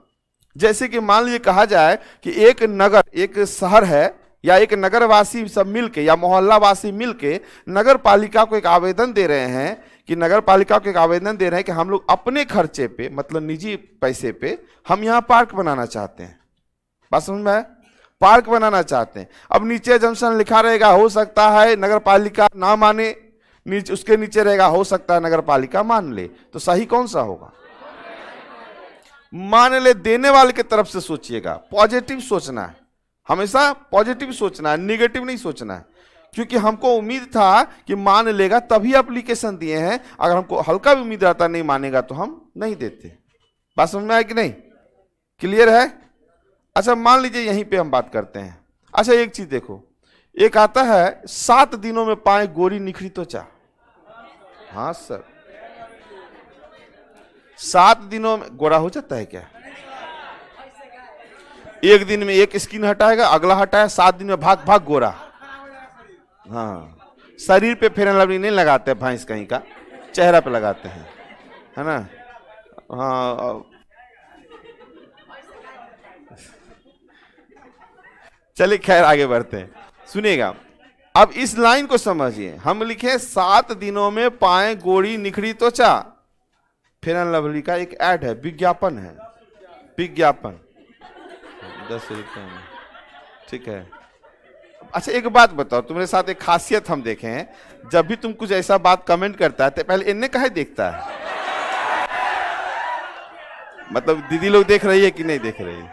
जैसे कि मान लीजिए कहा जाए कि एक नगर, एक शहर है, या एक नगरवासी सब मिलके या मोहल्ला वासी मिलके नगर पालिका को एक आवेदन दे रहे हैं कि हम लोग अपने खर्चे पे, मतलब निजी पैसे पे, हम यहाँ पार्क बनाना चाहते हैं। बात समझ में आया? पार्क बनाना चाहते हैं। अब नीचे जंक्शन लिखा रहेगा, हो सकता है नगर पालिका ना माने, नीचे उसके नीचे रहेगा, हो सकता है नगर पालिका मान ले। तो सही कौन सा होगा? मान ले। देने वाले की तरफ से सोचिएगा, पॉजिटिव सोचना है, हमेशा पॉजिटिव सोचना है, निगेटिव नहीं सोचना है। क्योंकि हमको उम्मीद था कि मान लेगा तभी एप्लीकेशन दिए हैं। अगर हमको हल्का भी उम्मीद रहता नहीं मानेगा तो हम नहीं देते। बात समझ में आया कि नहीं? क्लियर है? अच्छा मान लीजिए यहीं पे हम बात करते हैं। अच्छा एक चीज देखो, एक आता है 7 दिनों में पाए गोरी निखरी त्वचा। हाँ सर, 7 दिनों में गोरा हो जाता है क्या? एक दिन में एक स्किन हटाएगा, अगला हटाया, 7 दिन में भाग भाग गोरा। हाँ, शरीर पे फेयर एंड लवली नहीं लगाते भैंस कहीं का, चेहरा पे लगाते हैं, है ना? हाँ चलिए खैर आगे बढ़ते हैं, सुनिएगा। अब इस लाइन को समझिए, हम लिखे 7 दिनों में पाए गोरी निखरी त्वचा। फेयर एंड लवली का एक ऐड है, विज्ञापन है, विज्ञापन 10 रुपये में, ठीक है। अच्छा एक बात बताओ, तुम्हारे साथ एक खासियत हम देखे हैं, जब भी तुम कुछ ऐसा बात कमेंट करता है तो पहले इन्हें काहे देखता है? मतलब दीदी लोग देख रही है कि नहीं देख रही?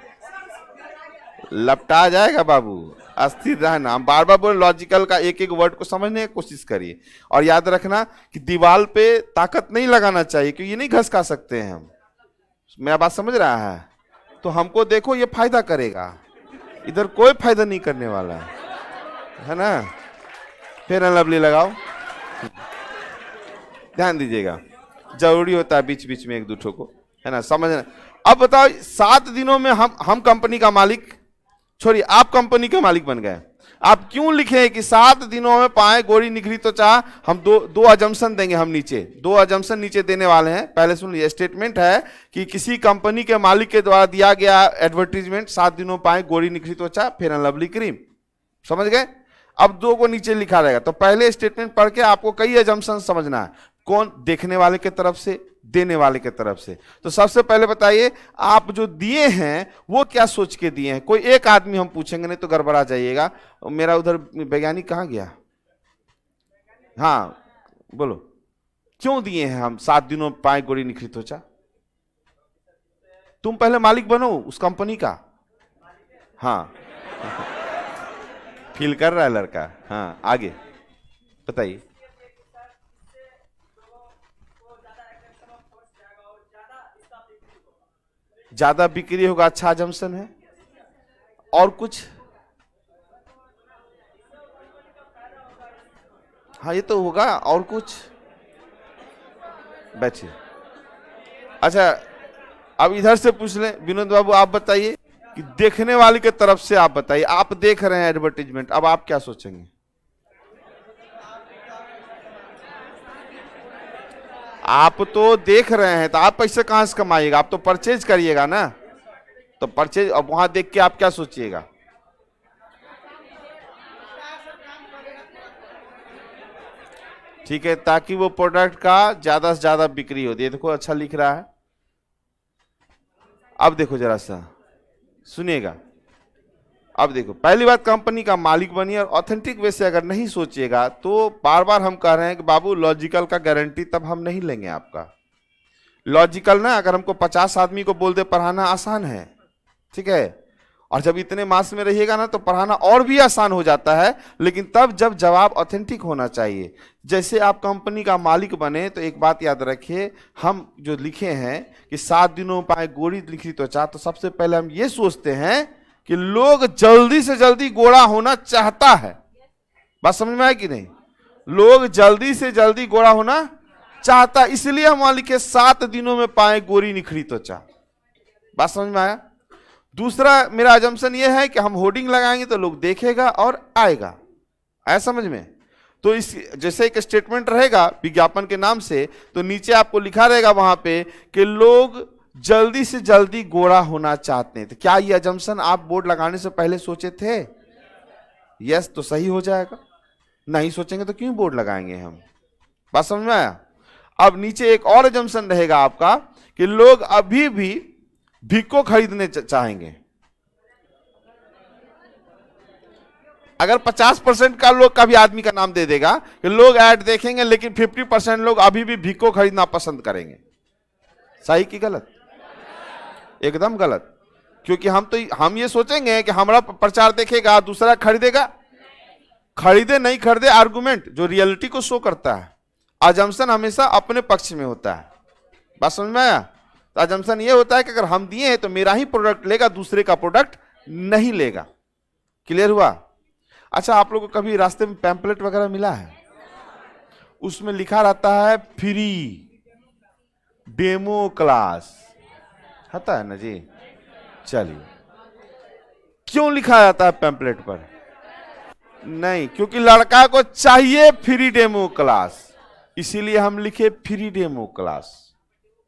लपटा जाएगा बाबू, अस्थिर रहना। हम बार बार बोले, लॉजिकल का एक एक वर्ड को समझने की कोशिश करिए। और याद रखना कि दीवार पे ताकत नहीं लगाना चाहिए, क्योंकि ये नहीं घसका सकते हैं हम। मेरा बात समझ रहा है? तो हमको देखो, ये फायदा करेगा, इधर कोई फायदा नहीं करने वाला है ना? फेयर एंड लवली लगाओ, ध्यान दीजिएगा, जरूरी होता है बीच बीच में एक दूठों को, है ना, समझना। अब बताओ 7 दिनों में हम कंपनी का मालिक छोड़िए, आप कंपनी के मालिक बन गए। आप क्यों लिखे कि 7 दिनों में पाए गोरी निखरी तो चाह? हम दो अजम्पशन देंगे, हम नीचे 2 अजम्पशन नीचे देने वाले हैं। पहले सुन लीजिए, स्टेटमेंट है कि किसी कंपनी के मालिक के द्वारा दिया गया एडवर्टीजमेंट, 7 दिनों पाए गोरी निखरी तो चाह फेयर एंड लवली क्रीम। समझ गए? अब 2 को नीचे लिखा रहेगा। तो पहले स्टेटमेंट पढ़ के आपको कई अजम्पशन समझना है, कौन देखने वाले के तरफ से, देने वाले के तरफ से। तो सबसे पहले बताइए, आप जो दिए हैं वो क्या सोच के दिए हैं? कोई एक आदमी हम पूछेंगे, नहीं तो गड़बड़ा जाइएगा। मेरा उधर वैज्ञानिक कहाँ गया? हाँ बोलो, क्यों दिए हैं हम 7 दिनों पाए गोरी निखरी त्वचा? तुम पहले मालिक बनो उस कंपनी का। हाँ फील कर रहा है लड़का। हाँ आगे बताइए। ज्यादा बिक्री होगा, अच्छा जंक्शन है। और कुछ? हाँ ये तो होगा, और कुछ? बैठिए। अच्छा अब इधर से पूछ लें, विनोद बाबू आप बताइए कि देखने वाले के तरफ से आप बताइए, आप देख रहे हैं एडवर्टीजमेंट, अब आप क्या सोचेंगे? आप तो देख रहे हैं, तो आप पैसे कहां से कमाइएगा? आप तो परचेज करिएगा ना, तो परचेज, अब वहां देख के आप क्या सोचिएगा? ठीक है, ताकि वो प्रोडक्ट का ज्यादा से ज्यादा बिक्री हो। देखो अच्छा लिख रहा है। अब देखो जरा सा सुनिएगा, अब देखो, पहली बात कंपनी का मालिक बनिए, और ऑथेंटिक वे से अगर नहीं सोचिएगा तो बार बार हम कह रहे हैं कि बाबू लॉजिकल का गारंटी तब हम नहीं लेंगे आपका। लॉजिकल ना, अगर हमको 50 आदमी को बोल दे पढ़ाना आसान है, ठीक है, और जब इतने मास में रहिएगा ना तो पढ़ाना और भी आसान हो जाता है, लेकिन तब जब जवाब ऑथेंटिक होना चाहिए। जैसे आप कंपनी का मालिक बने तो एक बात याद रखिए, हम जो लिखे हैं कि 7 दिनों में पाए गोरी लिखी त्वचा, तो सबसे पहले हम ये सोचते हैं कि लोग जल्दी से जल्दी गोरा होना चाहता है। बात समझ में आया कि नहीं? लोग जल्दी से जल्दी गोरा होना चाहता, इसलिए हम वहां लिखे 7 दिनों में पाए गोरी निखरी त्वचा। बात समझ में आया? दूसरा मेरा अजम्पशन यह है कि हम होर्डिंग लगाएंगे तो लोग देखेगा और आएगा, आया समझ में? तो इस जैसे एक स्टेटमेंट रहेगा विज्ञापन के नाम से, तो नीचे आपको लिखा रहेगा वहां पे कि लोग जल्दी से जल्दी गोरा होना चाहते हैं। तो क्या ये अजम्पशन आप बोर्ड लगाने से पहले सोचे थे? यस, तो सही हो जाएगा। नहीं सोचेंगे तो क्यों बोर्ड लगाएंगे हम? बात समझ में आया? अब नीचे एक और अजम्पशन रहेगा आपका कि लोग अभी भी भिक्को खरीदने चाहेंगे। अगर 50% का लोग का भी आदमी का नाम दे देगा कि लोग ऐड देखेंगे, लेकिन 50% लोग अभी भी भिक्को खरीदना पसंद करेंगे। सही कि गलत? एकदम गलत। क्योंकि हम ये सोचेंगे कि हमारा प्रचार देखेगा, दूसरा खरीदेगा। खरीदे नहीं खरीदे आर्गुमेंट जो रियलिटी को शो करता है। अजम्पशन हमेशा अपने पक्ष में होता है। बात समझ में आया? तो अजम्पशन ये होता है कि अगर हम दिए हैं तो मेरा ही प्रोडक्ट लेगा, दूसरे का प्रोडक्ट नहीं लेगा। क्लियर हुआ? अच्छा, आप लोगों को कभी रास्ते में पैम्पलेट वगैरह मिला है? उसमें लिखा रहता है फ्री डेमो क्लास, आता है ना जी? चलिए, क्यों लिखा जाता है पैम्पलेट पर? नहीं, क्योंकि लड़का को चाहिए फ्री डेमो क्लास, इसीलिए हम लिखे फ्री डेमो क्लास।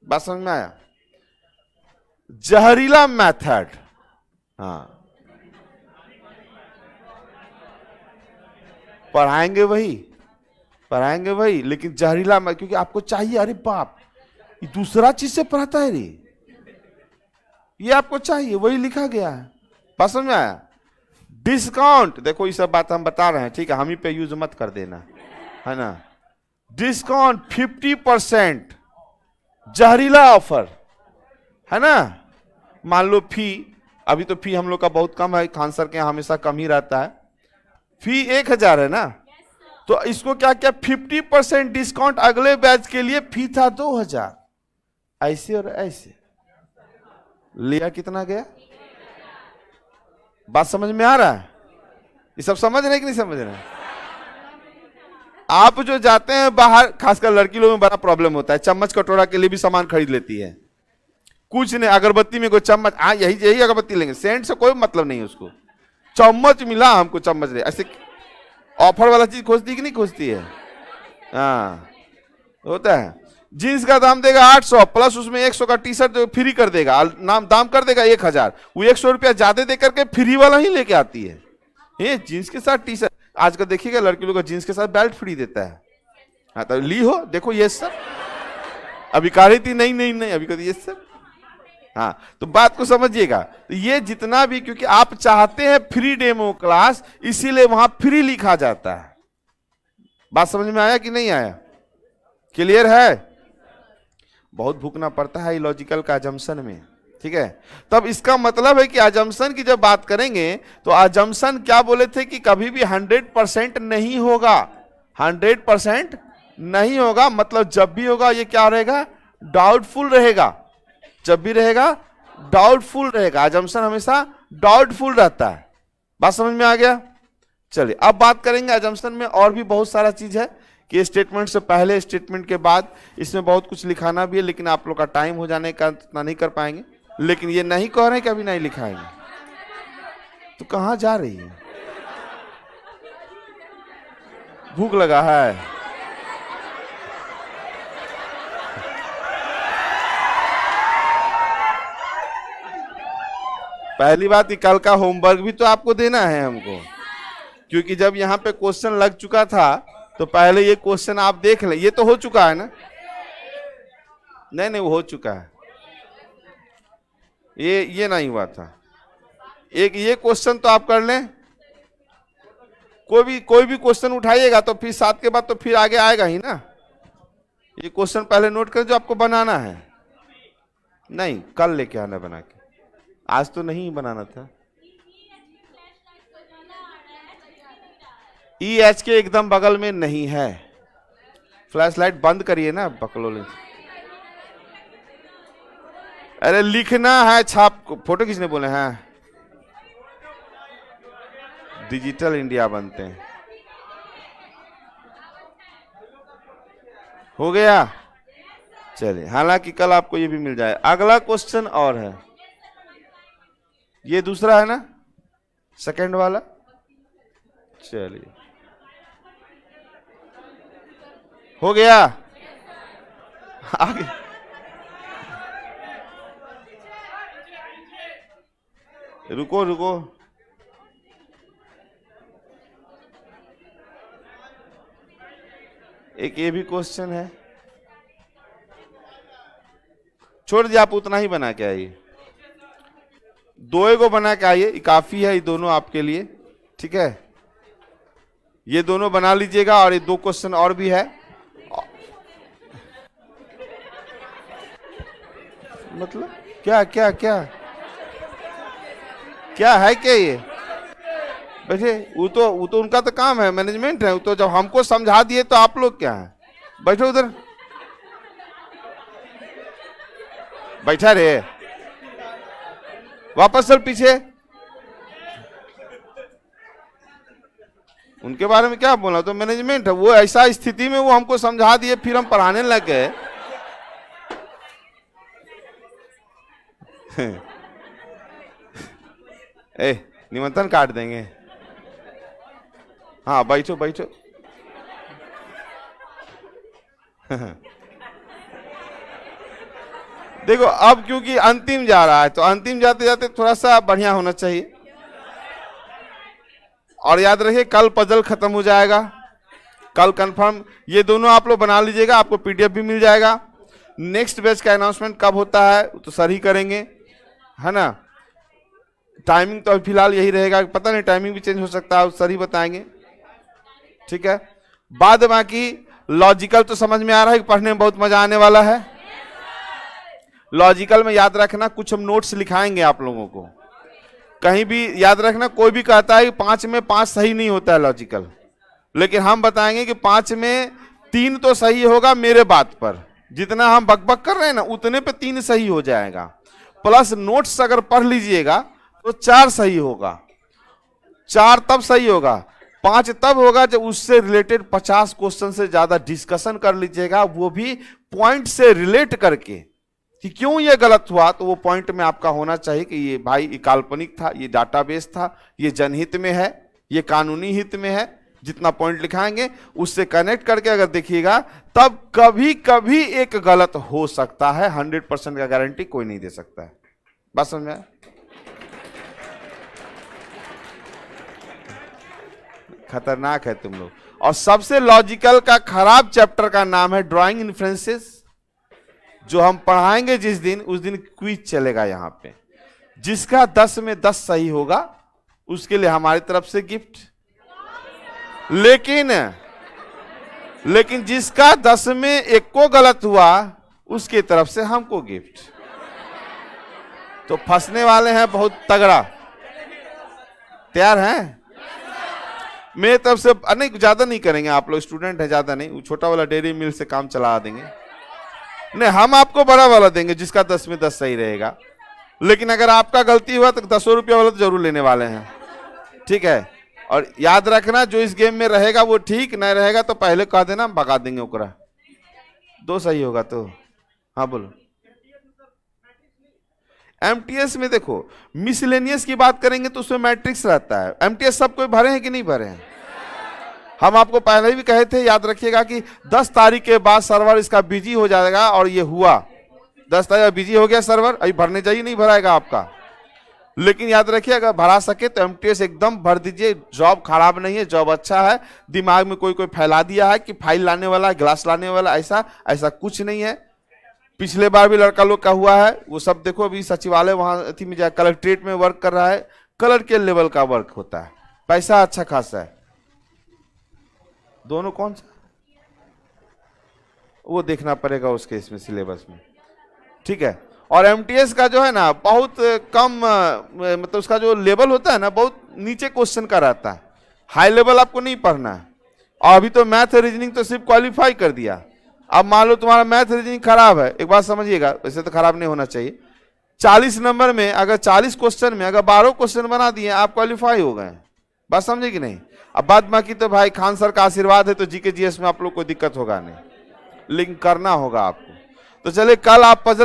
बात समझ में आया? जहरीला मेथड, हाँ, पढ़ाएंगे वही, लेकिन जहरीला में, क्योंकि आपको चाहिए, अरे बाप ये दूसरा चीज से पढ़ाता है रे, ये आपको चाहिए, वही लिखा गया है। बात समझ में आया? डिस्काउंट, देखो ये सब बात हम बता रहे हैं, ठीक है, हम ही पे यूज मत कर देना, है ना? डिस्काउंट 50%, जहरीला ऑफर, है ना? मान लो फी, अभी तो फी हम लोग का बहुत कम है, खान सर के यहाँ हमेशा कम ही रहता है। फी 1000 है ना, तो इसको क्या क्या 50% डिस्काउंट, अगले बैच के लिए फी था 2000, ऐसे और ऐसे लिया, कितना गया? बात समझ में आ रहा है? ये सब समझ रहे कि नहीं समझ रहे? आप जो जाते हैं बाहर, खासकर लड़की लोगों में बड़ा प्रॉब्लम होता है, चम्मच कटोरा के लिए भी सामान खरीद लेती है। कुछ नहीं, अगरबत्ती में कोई चम्मच, यही अगरबत्ती लेंगे, सेंट से कोई मतलब नहीं उसको, चम्मच मिला हमको, चम्मच ले, ऐसे ऑफर वाला चीज खोजती कि नहीं खोजती है? हाँ, होता है। जीन्स का दाम देगा 800 प्लस उसमें 100 का टी शर्ट फ्री कर देगा, दाम कर देगा 1000, वो 100 रुपया ज्यादा दे करके फ्री वाला ही लेके आती है। ये जीन्स के साथ टी शर्ट, आजकल देखिएगा लड़की लोग जीन्स के साथ बेल्ट फ्री देता है। हाँ, तो ली हो, देखो ये सब अभी कह रही थी, नहीं अभी कहती ये सब। हाँ, तो बात को समझिएगा। तो ये जितना भी, क्योंकि आप चाहते हैं फ्री डेमो क्लास, इसीलिए वहां फ्री लिखा जाता है। बात समझ में आया कि नहीं आया? क्लियर है? बहुत भूखना पड़ता है लॉजिकल का अजम्पशन में, ठीक है? तब इसका मतलब है कि अजम्पशन की जब बात करेंगे तो अजम्पशन क्या बोले थे कि कभी भी 100% नहीं होगा, 100% नहीं होगा, मतलब जब भी होगा ये क्या रहेगा? डाउटफुल रहेगा। जब भी रहेगा डाउटफुल रहेगा, अजम्पशन हमेशा डाउटफुल रहता है। बात समझ में आ गया? चलिए अब बात करेंगे अजम्पशन में और भी बहुत सारा चीज है, कि स्टेटमेंट से पहले स्टेटमेंट के बाद इसमें बहुत कुछ लिखाना भी है, लेकिन आप लोग का टाइम हो जाने का इतना नहीं कर पाएंगे। लेकिन ये नहीं कह रहे कि अभी नहीं लिखाएंगे, तो कहां जा रही है? भूख लगा है? पहली बात कि कल का होमवर्क भी तो आपको देना है हमको, क्योंकि जब यहाँ पे क्वेश्चन लग चुका था तो पहले ये क्वेश्चन आप देख लें। ये तो हो चुका है ना? नहीं नहीं, वो हो चुका है, ये नहीं हुआ था। एक ये क्वेश्चन तो आप कर लें। कोई भी क्वेश्चन उठाइएगा तो फिर 7 के बाद तो फिर आगे आएगा ही ना। ये क्वेश्चन पहले नोट कर जो आपको बनाना है। नहीं, कल लेके आना बना के, आज तो नहीं बनाना था। EH के एकदम बगल में नहीं है। फ्लैश लाइट बंद करिए ना बकलोले। अरे लिखना है, छाप फोटो खींचने बोले हैं। डिजिटल इंडिया बनते हैं। हो गया? चलिए, हालांकि कल आपको ये भी मिल जाए। अगला क्वेश्चन और है, ये दूसरा है ना, सेकंड वाला। चलिए, हो गया? आगे रुको रुको, एक ये भी क्वेश्चन है। छोड़ दिया, आप उतना ही बना के आइए। 2 को बना के आइए, काफी है ये दोनों आपके लिए। ठीक है, ये दोनों बना लीजिएगा, और ये 2 क्वेश्चन और भी है। मतलब क्या क्या क्या क्या है? क्या ये बैठे, वो तो उनका तो काम है, मैनेजमेंट है। वो तो जब हमको समझा दिए तो आप लोग क्या है? बैठो उधर, बैठा रहे, वापस चल पीछे। उनके बारे में क्या बोला? तो मैनेजमेंट है वो। ऐसा स्थिति में वो हमको समझा दिए, फिर हम पढ़ाने लग गए। निमंत्रण काट देंगे। हाँ, बैठो बैठो। देखो, अब क्योंकि अंतिम जा रहा है, तो अंतिम जाते जाते थोड़ा सा बढ़िया होना चाहिए। और याद रखिए, कल पजल खत्म हो जाएगा, कल कंफर्म। ये दोनों आप लोग बना लीजिएगा, आपको PDF भी मिल जाएगा। नेक्स्ट बैच का अनाउंसमेंट कब होता है तो सर ही करेंगे, है ना। टाइमिंग तो फिलहाल यही रहेगा, पता नहीं टाइमिंग भी चेंज हो सकता है, सर ही बताएंगे। ठीक है, बाद बाकी लॉजिकल तो समझ में आ रहा है कि पढ़ने में बहुत मजा आने वाला है। लॉजिकल में याद रखना, कुछ हम नोट्स लिखाएंगे आप लोगों को। कहीं भी याद रखना, कोई भी कहता है कि 5 में 5 सही नहीं होता है लॉजिकल, लेकिन हम बताएंगे कि 5 में 3 तो सही होगा मेरे बात पर। जितना हम बकबक कर रहे हैं ना, उतने पे 3 सही हो जाएगा। प्लस नोट्स अगर पढ़ लीजिएगा तो 4 सही होगा। 4 तब सही होगा, 5 तब होगा जब उससे रिलेटेड 50 क्वेश्चन से ज्यादा डिस्कशन कर लीजिएगा, वो भी पॉइंट से रिलेट करके कि क्यों ये गलत हुआ। तो वो पॉइंट में आपका होना चाहिए कि ये भाई ये काल्पनिक था, ये डाटाबेस था, ये जनहित में है, ये कानूनी हित में है। जितना पॉइंट लिखाएंगे उससे कनेक्ट करके अगर देखिएगा, तब कभी कभी एक गलत हो सकता है। 100% का गारंटी कोई नहीं दे सकता है। बात समझ में आया? खतरनाक है तुम लोग। और सबसे लॉजिकल का खराब चैप्टर का नाम है ड्राइंग इन्फ्रेंसेस, जो हम पढ़ाएंगे जिस दिन, उस दिन क्विज चलेगा यहां पे। जिसका 10 में 10 सही होगा उसके लिए हमारी तरफ से गिफ्ट। लेकिन जिसका 10 में 1 को गलत हुआ उसके तरफ से हमको गिफ्ट। तो फंसने वाले हैं बहुत तगड़ा। तैयार हैं? मेरे तरफ से नहीं, ज्यादा नहीं करेंगे, आप लोग स्टूडेंट हैं, ज्यादा नहीं। छोटा वाला डेयरी मिल से काम चला देंगे। नहीं, हम आपको बड़ा वाला देंगे जिसका 10 में 10 सही रहेगा। लेकिन अगर आपका गलती हुआ तो 10 रुपया वाला तो जरूर लेने वाले हैं। ठीक है, और याद रखना जो इस गेम में रहेगा वो ठीक, नहीं रहेगा तो पहले कह देना, हम भगा देंगे ओकरा। दो सही होगा तो हाँ बोलो। एमटीएस में देखो मिसलेनियस की बात करेंगे तो उसमें मैट्रिक्स रहता है। एमटीएस सब कोई भरे हैं कि नहीं भरे हैं? हम आपको पहले भी कहे थे, याद रखिएगा कि 10 तारीख के बाद सर्वर इसका बिजी हो जाएगा, और ये हुआ 10 तारीख बिजी हो गया सर्वर, अभी भरने जाइए, नहीं भराएगा आपका। लेकिन याद रखिए अगर भरा सके तो एमटीएस एकदम भर दीजिए। जॉब खराब नहीं है, जॉब अच्छा है। दिमाग में कोई फैला दिया है कि फाइल लाने वाला, ग्लास लाने वाला, ऐसा कुछ नहीं है। पिछले बार भी लड़का लोग का हुआ है, वो सब देखो। अभी सचिवालय वहां अथी में जाए, कलेक्ट्रेट में वर्क कर रहा है, कलर के लेवल का वर्क होता है, पैसा अच्छा खासा है। दोनों कौन सा वो देखना पड़ेगा उसके इसमें सिलेबस में, ठीक है। और एमटीएस का जो है ना बहुत कम, मतलब उसका जो लेवल होता है ना बहुत नीचे क्वेश्चन का रहता है, हाई लेवल आपको नहीं पढ़ना है। और अभी तो मैथ रीजनिंग तो सिर्फ क्वालिफाई कर दिया। अब मान लो तुम्हारा मैथ रीजनिंग खराब है, एक बात समझिएगा, वैसे तो खराब नहीं होना चाहिए। 40 नंबर में अगर 40 क्वेश्चन में अगर 12 क्वेश्चन बना दिए आप क्वालिफाई हो गए, बात समझे कि नहीं। अब बाद बाकी तो भाई खान सर का आशीर्वाद है तो जीके जीएस में आप लोग को दिक्कत होगा नहीं, लेकिन करना होगा आपको। तो चलिए कल आप पजल